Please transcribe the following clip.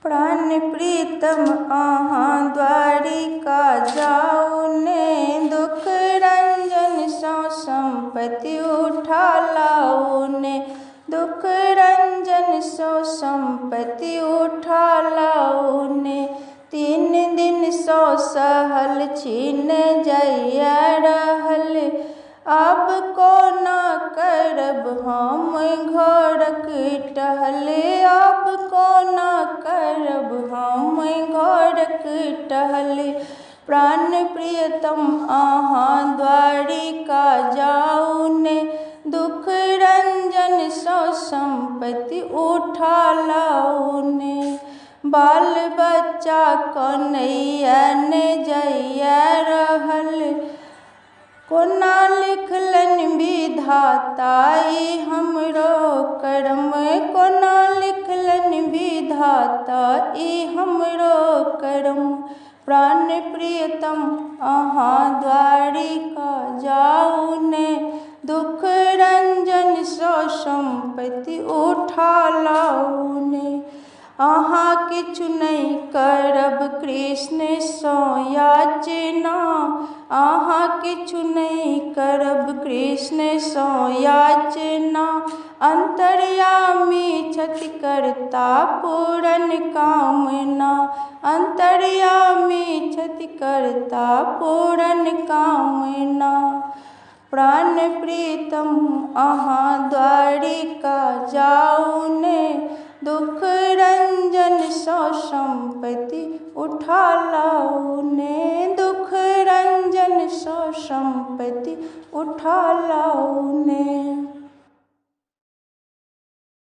प्राण प्रीतम अहाँ द्वारिका जाऊ ने, दुख रंजन सौ संपत्ति उठा लाऊ ने, दुख रंजन सौ संपत्ति उठा लाऊ ने। 3 दिन सौ सहल छीन जइया रहल, अब को ना करब हम घरक टहल, अब को ना करब हम घरक टहल। प्राण प्रियतम अहाँ द्वारिका जाऊ ने, दुख रंजन सौ संपत्ति उठा लाऊ ने। बाल बच्चा कन्हैया ने जइया रहल, कोना लिखलन विधाता ई हमरो करम, कोना लिखलन विधाता ई हमरो करम। प्राण प्रियतम अहाँ द्वारिका जाऊ ने, दुख रंजन सौ संपत्ति उठा लाऊ ने। अहाँ किछु नहीं करब कृष्ण सो याचना, अहाँ किछु नहीं करब कृष्ण सो याचना। अंतर्यामी छति करता पूरन कामना, अंतर्यामी छति करता पूरन कामना। प्राण प्रीतम अहाँ द्वारिका जाऊ ने, दुख रंजन सौ संपत्ति उठा लाऊ ने, दुख रंजन सौ संपत्ति उठा लाऊ ने।